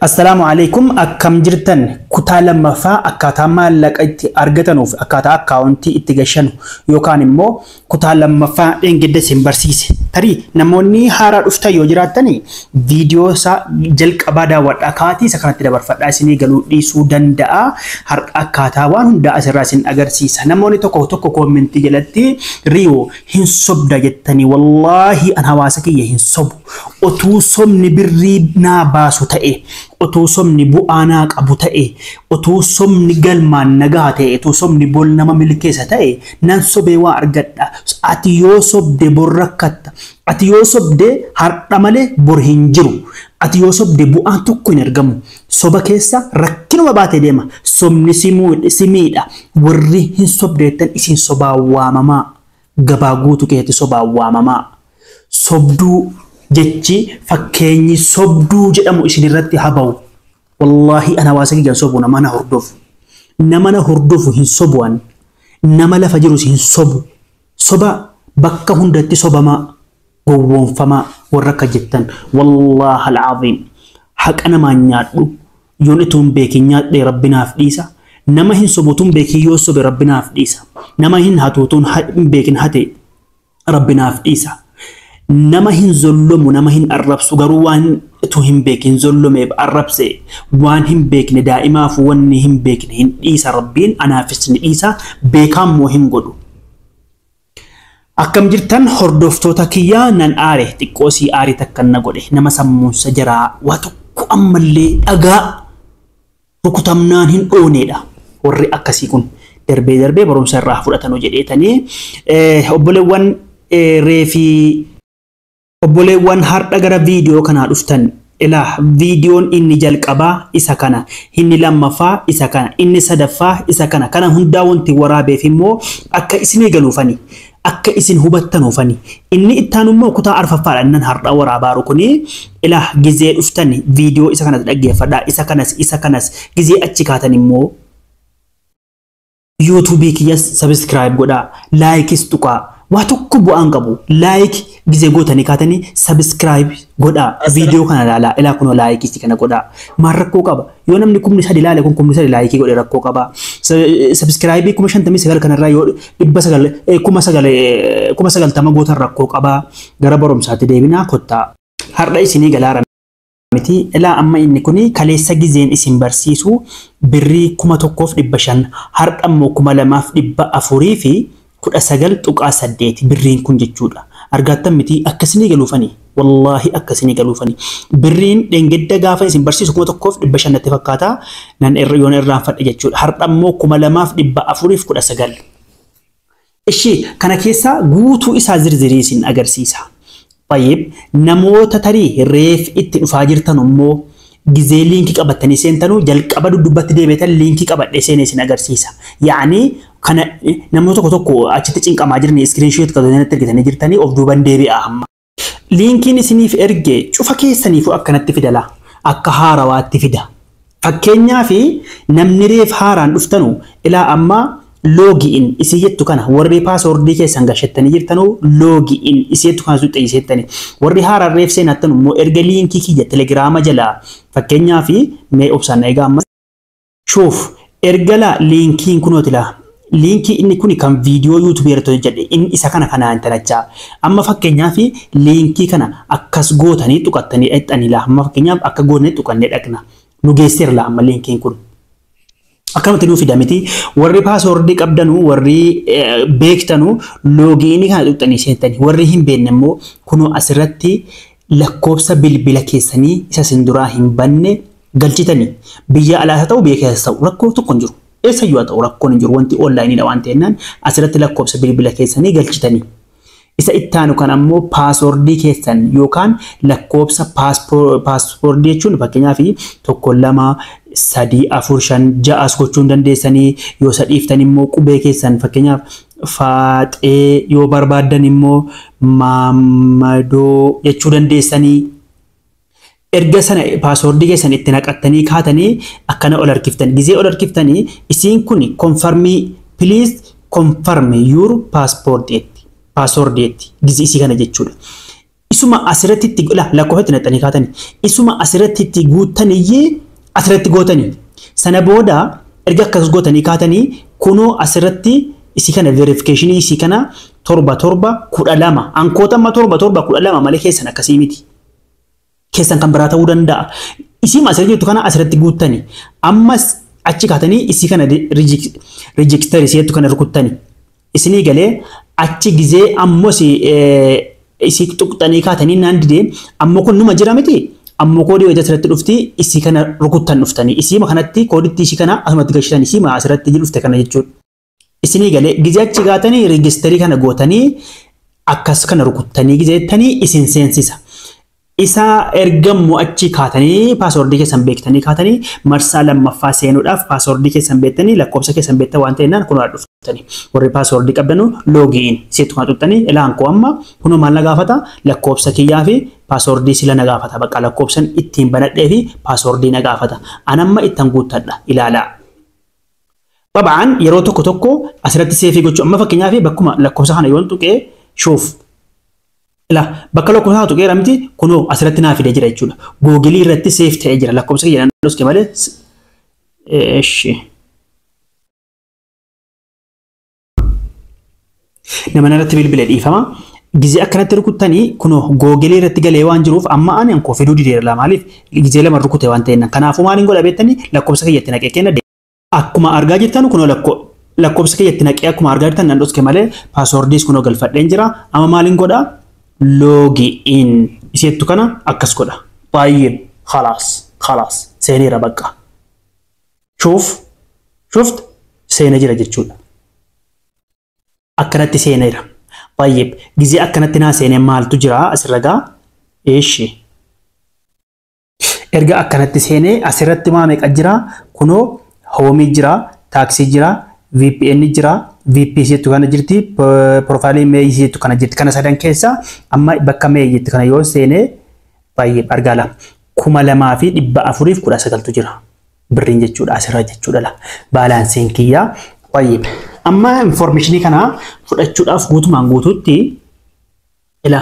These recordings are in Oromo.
Assalamu alaikum akkam jirtan kutaa lammaffaa akkaataa maallaqa itti argatanuuf akkaataa akkaawuntii itti gashanu yookaan immoo kutaa lammaffaa dheengadda sin barsiise tarii namoonni haaraa dhuftan yoo jiraatani viidiyoo isaa jalqabaa daawwadhaa kaatii isa kanatti dabarfadhaa isinii galuu dhiisuu danda'a har'a akkaataa waan hundaa asirraa isin agarsiisa namoonni tokko koomentii jalatti riyoo hin sobda jettanii wallaahi an hawaasa kiyya hin sobu otuu somni birrii naa baasu ta'e otuu somni bu'aanaa qabu ta'e otuu somni galmaan nagaa ta'e otuu somni bol nama milkeessa ta'e nan sobee waa argadha ati yoo sobde bor rakkatta ati yoo sobde har'a malee bor hin jiru ati yoo sobde bu'aan tokko hin argamu soba keessa rakkinuma baatee deema somni simiidha warri hin sobdeettan isin sobaa waamamaa gabaa guutuu keessatti sobaa waamamaa sobduu jechi fakkeenyi sobduu jedhamu isin irratti habawu wallahi ana hawaasa kiyyan sobu nama na hordofu hin sobuwan nama lafa jirus hin sobu soba bakka hundatti sobamaa gowwoonfamaa warra akka jettan wallahi alazim haqa namaa nyaadhu yoon ituun beekin nyaadhe rabbinaaf dhiisa nama hin sobutuun beekin yoo sobe rabbinaaf dhiisa nama hin hatuutuun hin beekin hate rabbinaaf dhiisa nama hin zollomu nama hin arrabsu garuu waan tu hin beekin zollome arrabse waan hin beekne daa'imaaf wanni hin beekne hin dhiisa rabbiin anaafis ni dhiisa beekaan moo hin godhu akkam jirtan hordoftoota kiyyaa nan aare xiqqoosii aarii takkan na godhe nama sammuunsa jiraa waa tokko ammallee dhagaa rukutamnaan hin dhooneedha warri akkasii kun darbee barumsa irraa fudhatanu jedheetanii obboleewwan reefii obboleewwan har'a gara viidiyoo kanaa dhuftan ilaa viidiyoon inni jalqabaa isa kana inni lammaffaa isa kana inni sadaffaa isa kana hundaa wanti waraabeef immoo akka isinii galuufani akka isin hubattanuufani inni ittaanummoo kutaa arfaffaadhaan nan har'a waraabaaru kuni ilaa gizee dhuftan viidiyoo isa kanas dhaggeeffadhaa isa kanas gizee achi kaatan immoo YouTube kiyyas subscribe godhaa laayikis tuqaa waa tokko bu'aan qabu like gizee gootanii kaatanii subscribe godhaa viidiyoo kana ilaalaa ilaa kunoo laayikii kana godhaa maal rakkoo qaba yoo namni 3,000 ilaale kun 3,000 laayikii godhe rakkoo qaba subscribe 59 kanarraa yoo 9,90 gootan rakkoo qaba gara barumsaatti deebinaa kottaa har'a isinii galaara miti ilaa amma inni kuni kaleessa gizeen isin barsiisu birrii 1,500 har'a immoo 2,400 fi 19.8 birriin kun jechuudha argaattan miti akkasini galuufani wallahi akkasini galuufani birriin dhengedda gaafa isin barsiisu 1,500 natti fakkaata nan yoon irraan fadhe jechuudha har'a immoo 2,419 ishi kana keessa guutuu isaa zirzirii isin agarsiisa baay'ee namoota tarii reef itti dhufaa jirtan immoo gizee liinkii qabatanii seentanu jalqaba dubbatti deebitan liinkii qabadhe seenee isin agarsiisa yaani kana namoota tokko achitti cinqamaa jirni screenshot qabatanii argitanii jirtanii of duuban deebi'a amma liinkiin isiniif erge cufa keessaniifu akkanatti fidala akka haarawaatti fida fakkeenyaaf namni reef haaraan dhuftanu ilaa amma login isi jettu kana warri passwordii keessan gashattanii jirtanu login isi jettu kana suuxee isettani warri haaraan reef seenattanu immoo erga liinkii kiyya telegiraama jala fakkeenyaaf mee obsaan eegaa amma shuuf ergala liinkiin kunootila liinkii inni kuni kan viidiyoo YouTube irratti jedhe inni isa kana interacha amma fakkeenyaaf liinkii kana akkas gootanii tuqattanii dhaqxanila amma fakkeenyaaf akka gootanii tuqannee dhaqna nu geesseerla amma liinkiin kun akkamatti nu fidamiti warri passwordii qabdanu warri beektanu login kana tuqxanii seentanii warri hin beekne immoo kunoo asirratti lakkoofsa bilbila keessanii isa sinduraa hin banne galchitanii biyya alaasa ta'u biyya keessa ta'u rakkoo tokko hin jiru eessa yoo ta'u rakkoon hin jiru wanti online dha waan ta'ennaan asirratti lakkoofsa bilbila keessanii galchitanii isa ittaanu kan ammoo passwordii keessan yookaan lakkoofsa passwordii jechuun fakkeenyaaf 1 2 3 4 5 6 gochuun dandeessanii yoo sadiiftan immoo qubee keessan fakkeenyaaf faaxee yoo barbaaddan immoo maamadoo jechuu dandeessanii erga sana passwordii keessan itti naqattanii kaatanii akkana ol harkiftanii gizee ol harkiftanii isiin kun please confirm your password gizee isii kana jechuudha isuma asirratti itti lakkoofatti naxxanii kaatanii isuma asirratti itti guuttanii asirratti gootanii sana booda erga akkas gootanii kaatanii kunoo asirratti isii kana verification isii kana 7-7-12 ankoota amma 7-7-12 malee keessan akkasii miti keessan kan biraa ta'uu danda'a isii asirratti jettu kana asirratti guuttanii ammas achi kaatanii isii kana register isii jettu kana rukuttanii isinii galee achi gizee ammos isii tuqxanii kaatanii naan didee ammoo kun numa jira miti ammoo koodii wayita asirratti dhufti isii kana rukuttan dhuftanii isii kanatti kooditti isii kana asumatti galchitan isii asirratti dhufte kana jechuudha. Isinii galee gizee achi kaatanii registerii kana gootanii akkas kana rukuttanii gizeettanii isin seensisa. Isa ergammoo achi kaatanii paaswordii keessan beektanii kaatanii marsaa lammaffaa seenuudhaaf paaswordii keessan beektanii lakkoofsa keessan beektan waan ta'eef kun dhuftanii warri paaswordii qabdanu loogiin seetu kan tuttanii ilaan koo amma kun maal na gaafata lakkoofsa kiyyaa fi paaswordii sila na gaafata bakka lakkoofsan ittiin banadhee fi paaswordii na gaafata anamma ittan guuttadha ilaalaa. Babaan yeroo tokko asirratti seefii gochuu amma fakkeenyaaf bakkuma lakkoofsa kana yoon tuqee shuuf ila bakka lakkoofsa tuqee ramti kunoo asirratti naa fidee jira jechuudha. Googilii irratti seef ta'ee jira lakkoofsa kiyya naannoo malee eeshi nama irratti bilbila dhiifama. Gizee akkanatti rukuttanii kunoo googilii irratti galee waan jiruuf amma ani ankoo fiduu dideera maaliif gizee lama rukute waan ta'eef kanaafuu maaliin godha beektanii lakkoofsa kiyyatti naqee kenna akkuma argaa jirtan kunoo lakkoofsa kiyyatti naqee akkuma argaa jirtan naannoo malee paaswordiis kunoo galfadheen jira amma maaliin godha loogiin iseettu kana akkas godha baay'ee khalaas seeneera bakka shuft seenee jira jechuudha akkanatti seeneera baay'ee gizee akkanatti naa seenee maaltu jira asirragaa eeshi erga akkanatti seenee asirratti maa meeqa jira kunoo hoomii jira taaksii jira VPN jira VP jettu kana jirti profailii mee jettu kana jirti kana sadan keessa amma bakka mee jettu kana yoo seenee baay'ee argaala 2419 jira birriin jechuudha asirra jechuudha la baalaansiin kiyyaa baay'ee amma informationii kana fudhachuudhaaf guutumaan guutuutti ila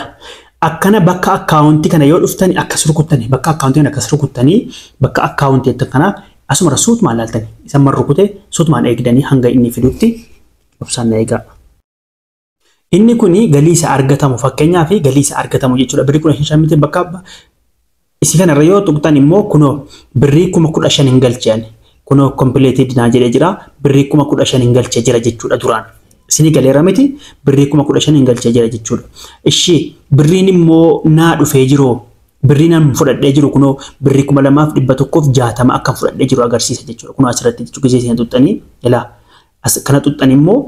akkana bakka akkaawuntii kana yoo dhuftani akkas rukuttani bakka akkaawuntii kana akkas rukuttani bakka akkaawuntii kana asuma suutmaan laaltanii isa marrukute suutmaan eegdanii hanga inni fidutti obsaan eegaa. Inni kuni galii isa argatamu fakkeenyaaf galii isa argatamu jechuudha birrii 15,000 bakka isi kanarra yoo tuqxan immoo kunoo birrii 15,000 hin galchan kunoo completed naa jedhee jira birrii 15,000 hin galchee jira jechuudha duraan. Isinii galeera miti birrii 15,000 hin galchee jira jechuudha. Ishii birriin immoo naa dhufee jiroo birriin an fudhadhee jiru kunoo birrii 2,160 akka fudhadhee jiru agarsiisa jechuudha. Kunoo asirratti jechuudha gizee isin tuqxanii ilaa kana tuqxan immoo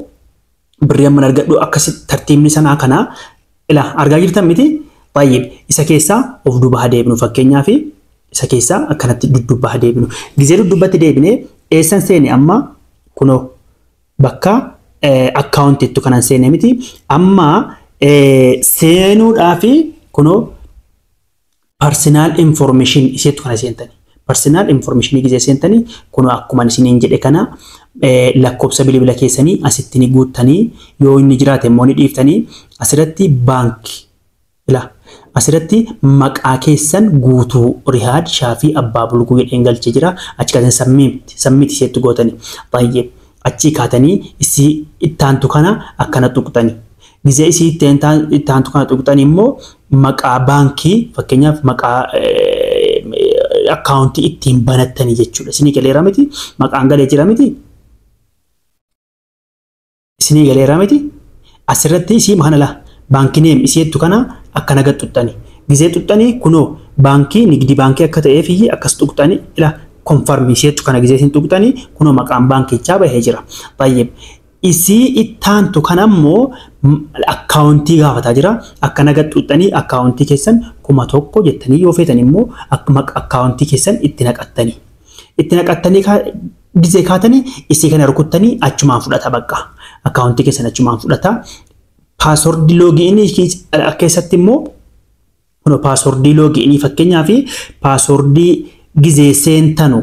birrii amma argadhu akkasi tartiibni sanaa kana ilaa argaa jirtan miti baay'ee isa keessaa of duuba deebinu fakkeenyaaf isa keessaa akkanatti dudduuba deebinu gizee dudduubatti deebinee eessan seene amma kunoo bakka akkaawuntiitti kanan seene miti amma seenuudhaaf kunoo personal information iseettu kana seentanii personal information gizee seentanii kunoo akkuma isiniin jedhe kana lakkoofsa bilbila keessanii asitti ni guuttanii yoo inni jiraate immoo ni dhiiftanii asirratti baankii ila asirratti maqaa keessan guutuu Rihaad Shaafii Abbaa Bulguu jedheen galchee jira achi kaatan sammiitti iseettu gootanii baay'ee achi kaatanii isii ittaantu kana akkana tuqxanii gizee isii ittaantu kana tuqxanii immoo maqaa baankii fakkeenyaaf maqaa akkaawuntii ittiin banattanii jechuudha. Isinii galeera miti maqaan galee jira miti isinii galeera miti asirratti isii kana la baankii neem iseettu kana akkana gad tuqxanii gizee tuqxanii kunoo baankii nigdi baankii akka ta'ee fi akkas tuqxanii ila konfarmii iseettu kana gizee isin tuqxanii kunoo maqaan baankichaa bahee jira baay'ee. Isii ittaantu kanammoo akkaawuntii gaafataa jira akkana gad tuqxanii akkaawuntii keessan 1,000 jettanii yoo feetan immoo akkaawuntii keessan itti naqattanii gizee kaatanii isii kana rukuttanii achumaan fudhata bakka akkaawuntii keessan achumaan fudhata paaswordii loogiinii keessatti immoo kunoo paaswordii loogiinii fakkeenyaaf paaswordii gizee seentanu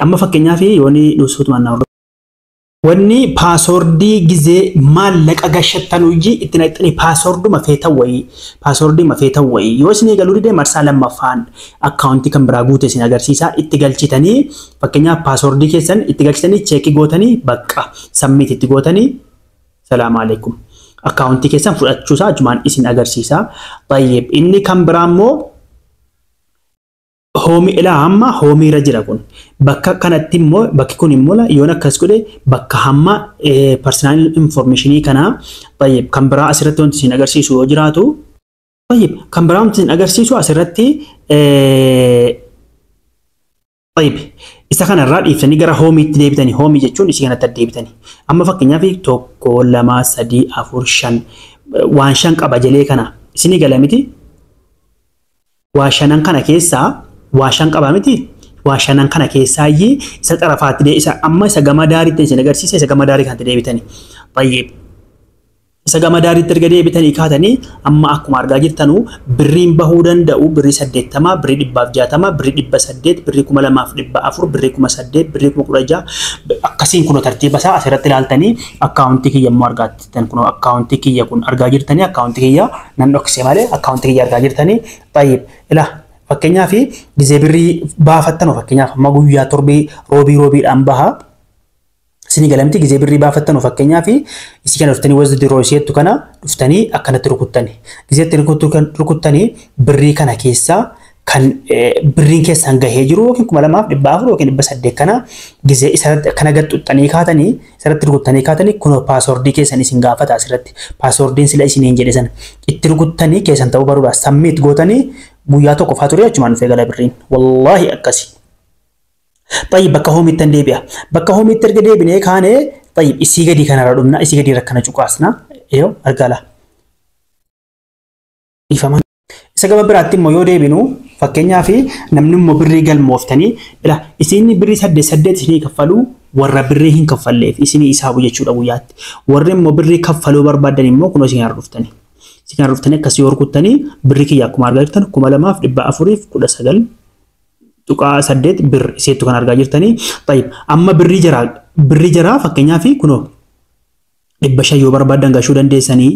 amma fakkeenyaaf yooni dhusuutumaan wanni paaswordii gizee maallaqa gashattanu iji itti naqxanii paaswordii mafeeta wayii yoo isin galuu dide marsaa lammaffaan akkaawuntii kan biraa guute isin agarsiisa itti galchitanii fakkeenyaaf paaswordii keessan itti galchitanii cheekii gootanii bakka submit itti gootanii salaamu alaykum akkaawuntii keessan fudhachuusaa ajumaan isin agarsiisa. Tayyib inni kan biraa immoo homi ilaa hamma homiirra jira kun bakka kanatti immoo bakki kun immoo yoon akkas godhe bakka hamma personal informationii kana tayyib kan biraa asirratti wanti isin agarsiisu yoo jiraatu tayyib kan biraa wanti isin agarsiisu asirratti tayyib isa kanarraa dhiiftanii gara homiitti deebitanii homii jechuun isin kanatti deebitanii amma fakkeenyaaf 1 2 3 4 5 waan 5 qaba jalee kana isinii gala miti waa 5 kana keessaa waa 5 qaba miti waa 5 kana keessaa isa xarafaatti isa amma isa gama daariitti isin agarsiisa isa gama daarii kanatti deebitanii tayyib isa gama daariitti erga deebitanii kaatanii amma akkuma argaa jirtanu birriin bahuu danda'u birrii 80 birrii 160 birrii 800 birrii 2400 birrii 1008 birrii 16 akkasiin kun tartiiba isaa asirratti ilaaltanii akkaawuntii kiyya immoo argaa jirtan kun akkaawuntii kiyya kun argaa jirtanii akkaawuntii kiyya nan dhoksee malee akkaawuntii kiyya argaa jirtanii tayyib ilaa fakkeenyaaf gizee birrii baafattan fakkeenyaaf amma guyyaa torbee roobiidhaan baha sini galamti gizee birrii baafattan fakkeenyaaf isi kana dhuftanii wazdi roosiyeettu kana dhuftanii akkanatti rukuttanii gizeetti rukuttanii birrii kana keessaa kan birriin keessan gahee jiru yookiin 2400 yookiin 800 kana gizee isa kana gaxxuxxanii kaatanii isarratti rukuttanii kaatanii kun paaswordii keessan isin gaafata asirratti paaswordiin sila isiniin jedhe sana itti rukuttanii keessan ta'uu baruudha submit gootanii guyyaa tokko faaturii achumaan dhufee gala birriin wallahi akkasi. Tayyib bakka homiitti deebi'a bakka homiitti erga deebinee kaanee tayyib isii gadii kanarra dhumna isii gadii rakkana cuqaasna yoo argala ifaman isa gaba biraatti immoo yoo deebinu fakkeenyaaf namni immoo birrii galmooftanii ila isin birrii 8 isinii kaffalu warra birrii hin kaffalleef isinii isaabu jechuudha guyyaatti warri immoo birrii kaffaluu barbaadan immoo kunoo isin arruftanii akkasii yoo rukuttanii birrii kiyya akkuma argaa jirtan 2419 tuqaa 8 bir iseettu kan argaa jirtanii tayyib amma birrii jaraa fakkeenyaaf kunoo 500 yoo barbaadan gashuu dandeessanii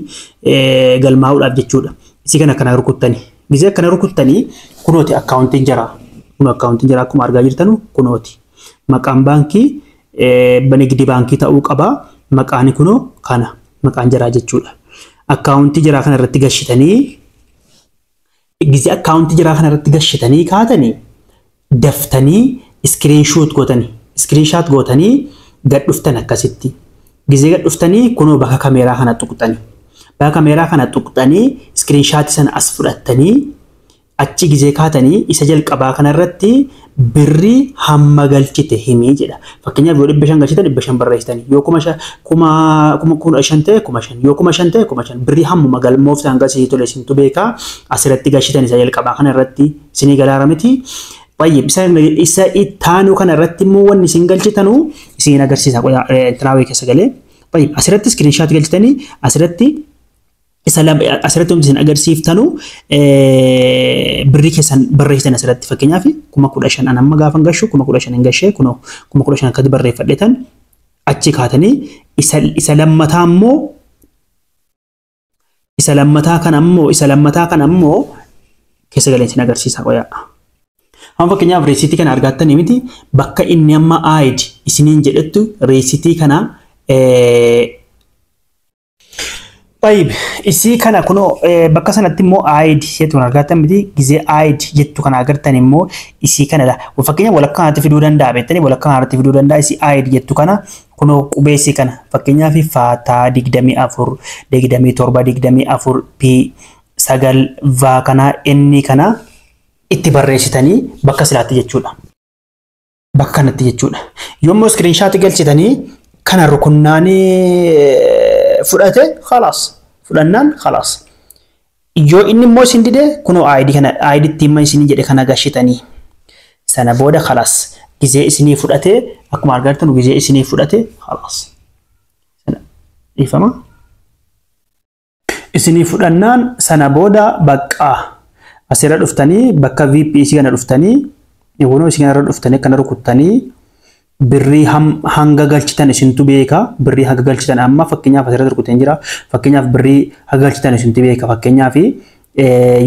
galmaa'uudhaaf jechuudha isi kana rukuttanii gizee kana rukuttanii kunooti akkaawuntiin jaraa akkuma argaa jirtanu kunooti maqaan baankii banigdi baankii ta'uu qaba maqaan kunoo kana maqaan jaraa jechuudha akkaawuntii jaraa kana irratti gashitanii gizee akkaawuntii jaraa kana irratti gashitanii kaatanii daftanii screenshot gootanii gad dhuftan akkasitti gizee gad dhuftanii kunoo bakka kaameeraa kana tuqxanii screenshot sana as fudhattanii achi gizee kaatanii isa jalqabaa kana irratti birrii hamma galchite himii jedha fakkeenyaaf yoo 500 galchitan 500 barreessitanii yoo 500 yoo 500 birrii hammuma galmooftan gasii tole isintu beekaa asirratti galchitan isa jalqabaa kana irratti isinii galaaramiti. Tayyib isa ittaanu kana irratti immoo wanni isin galchitanu isin agarsiisa tiraawee keessa galee tayyib asirratti screenshot galchitanii asirratti isin agarsiiftanu birrii keessan barreessitan asirratti fakkeenyaaf 15,000 amma gaafan gashu 15,000 hin gashee kunoo 15,000 akkatti barreeffadhetan achi kaatanii isa lammataa kana ammoo keessa galee isin agarsiisa qoyaa. Amma fakkeenyaaf reesitii kana argattanii miti bakka inni amma ID isiniin jedhettu reesitii kana tayyib isii kana kunoo bakka sanatti immoo ID jettu kan argattan miti gizee ID jettu kana agartan immoo isii kanadha fakkeenyaaf walakkaa kanatti fiduu danda'a beektanii walakkaa kanatti fiduu danda'a isii ID jettu kana kunoo qubeessi kana fakkeenyaaf faataa 24 27 P 9 va kana inni kana itti barreessitanii bakka silaatti jechuudha. Bakka kanatti jechuudha. Yommuu screenshot galchitanii kana rukunnaanii fudhate fudhannaan khalaas. Yoo inni immoo isin dide kunoo ID itti himma isinii jedhe kana gashitanii sana booda khalaas gizee isinii fudhate akkuma argaa jirtan gizee isinii fudhate khalaas. Ifama isinii fudhannaan sana booda baqqaa asirra dhuftanii bakka VPC kana dhuftanii yeroo isin kana dhuftanii kana rukuttanii birrii hanga galchitan isintu beeka birrii hanga galchitan amma fakkeenyaaf asirratti rukuteen jira fakkeenyaaf birrii hanga galchitan isintu beeka fakkeenyaaf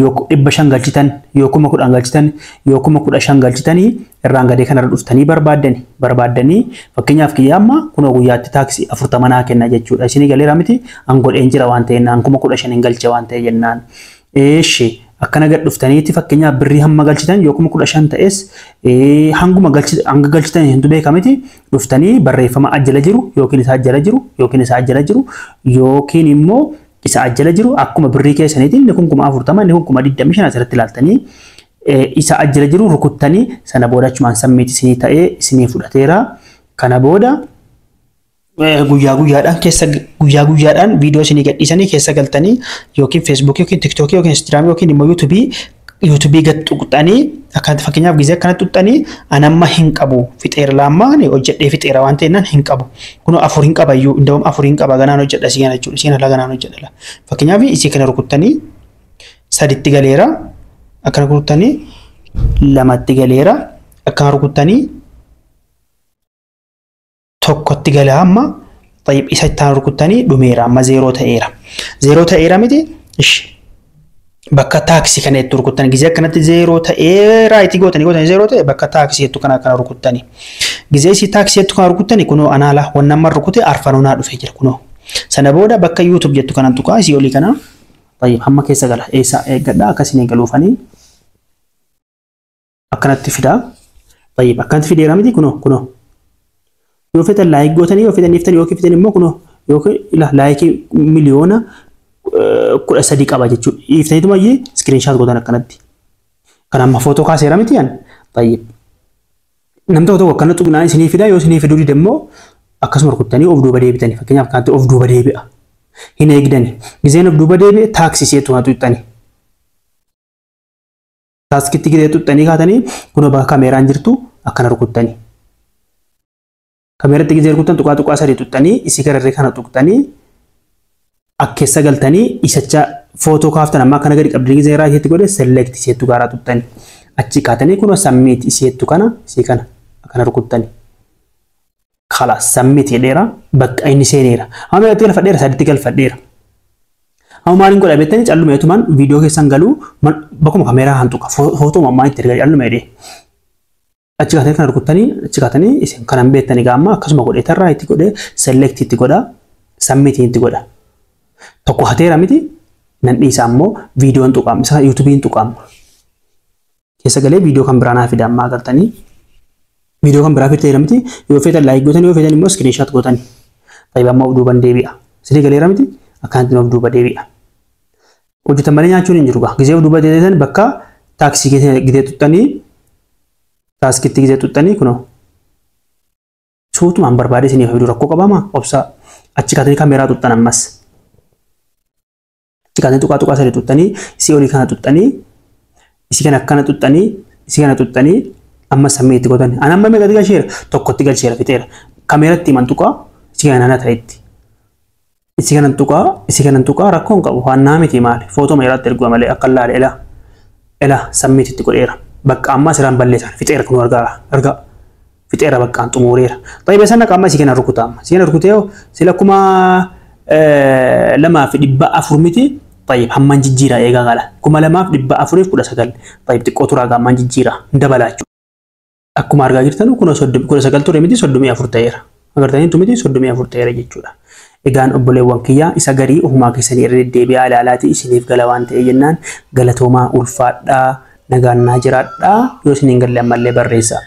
yoo 500 galchitan yoo 10 galchitan yoo 15 galchitanii irraan gadee kanarra dhuftanii barbaaddanii fakkeenyaaf kiyya amma kunoo guyyaatti taaksii 40 naa kenna jechuudha isinii galeera miti an godheen jira waan ta'e naan 15 galche waan ta'e jennaan eeshi akkana gad dhuftaniitti fakkeenyaaf birrii hamma galchitan yoo 15 ta'es hanga galchitan hindu beeka miti dhuftanii barreeffama ajjala jiru yookiin isaa ajjala jiru yookiin immoo isa ajjala jiru akkuma birrii keessaniitiin inni kun 40 inni kun 25 asirratti ilaaltanii isa ajjala jiru rukuttanii sana booda achumaan sammiitti isinii ta'ee isinii fudhateera kana booda guyyaa guyyaadhaan viidiyoo isinii gadhiisanii keessa galtanii yookiin Facebook yookiin TikTok yookiin Instagram yookiin immoo YouTube gad tuqxanii akka fakkeenyaaf gizee akkana tuqxanii anamma hin qabu fixeera laammaan hojjedhee fixeera waan ta'eennan hin qabu kunoo 4 hin qabayyuu indaawum 4 hin qaba ganaan hojjedha sigan jechuudha sigan ala ganaan hojjedha fakkeenyaaf isii kana rukuttanii 3tti galeera akkana rukuttanii 2tti galeera akkana rukuttanii 1tti gala amma طيب isa ittaan rukuttanii dhumeera amma 0 ta'eera miti ish bakka taaksii kana itti rukuttanii gizee akkanatti 0 ta'eera itti gootanii 0 ta'e bakka taaksii itti kana rukuttanii gizee si taaksii itti kana rukuttanii kunoo anaala wannan mar rukute arfanonaa dhufe jira kunoo sana booda bakka YouTube jettu kana tuqaa isii olii kana طيب hamma keessa gala eessa eeggadha akkasiin galuufanii akkanatti fidaa طيب akkanatti fideera miti kunoo yoo fetan laayik gootanii yoo fetan niftanii yookiin fetan immoo kunoo yookiin laayikii miliyoona 13 qaba jechuudha. Iftaniituma iyyee screenshot gootan akkanatti. Kan amma footoo kaaseera miti yan. Tayyib. Namni tokko akkana tuqnaan isinii fida yoo isinii fiduu dide immoo akkasuma rukuttanii of duuba deebitanii fakkeenyaaf kanatti of duuba deebi'a. Hin eegdani. Gizeen of duuba deebi'e taaksii seetu haa tuqxani. Taaskitti gidee tuqxanii kaatanii kunoo bakka kaameeraan jirtu akkana rukuttanii. Kaameeratti gizee rukuttan tuqaa sadii tuqxanii isii gararree kana tuqxanii akkeessa galtanii isacha footoo kaaftan amma kana gadi qabdanii gizee raayitiitti godhe select iseettu gaaraa tuqxanii achi kaatanii kunoo submit iseettu kana isii kana akkana rukuttanii خلاص submit jedheera bakka inni seeneera amma itti galfadheera sadiitti galfadheera amma maaliin godha beektanii callumeetumaan viidiyoo keessan galuu bakkuma kaameeraa hantuqa footoo mammaan itti erga callume jedhee achi kaatanii kana rukuttanii achi kaatanii isin kanan beektanii gaamma akkasuma godhee tarraa itti godhee select itti godha submit itti godha tokko hateera miti nan dhiisa ammoo viidiyoon tuqaama isa YouTube'n tuqaama keessa galee viidiyoo kan biraa naa fida amma agartanii viidiyoo kan biraa fidteera miti yoo feetan laayik gootan yoo feetan immoo screenshot gootan tayyib amma of duuban deebi'a sidii galeera miti akkanatti of duuba deebi'a hojjetan malee nyaachuun hin jiru gaa gizee of duuba deebi'an bakka taaksii gizee tuttanii taaskitti gizee tuttanii kunoo suutumaan barbaade isiniif fiduu rakkoo qabama obsa achi kaatanii kaameeraa tuttan ammas achi kaatanii tuqaa sadii tuttanii isii olii kana tuttanii isii kana akkana tuttanii isii kana tuttanii amma sammee itti godhan ana amma meeqa galcheera tokkotti galcheera fixeera kaameeratti himan tuqaa isii kana nana ta'etti isii kana tuqaa rakkoon qabu waan naa miti maali footoo meeraatti erguu malee akka laale ela sammee itti godheera bakka amma siraan balleessan fixeera kun argaa fixeera bakkaan xumureera tayyib sana qaama isii kana rukutaama isii kana rukutee sila kuma 2,400 miti tayyib hamman jijjiira eegaa gala kuma 2,419 tayyib xiqqoo turaa gaamman jijjiira dabalaachu akkuma argaa jirtan kun 19 ture miti 34 ta'eera agartanii tu miti 34 ta'eera jechuudha egaan obboleewwan kiyyaa isa garii ofumaa keessanii irra deddeebi'aa ilaalaati isiniif gala waan ta'e jennaan galatoomaa ulfaadhaa nagaan naa jiraadhaa yoo isiniin galle ammallee barreessaa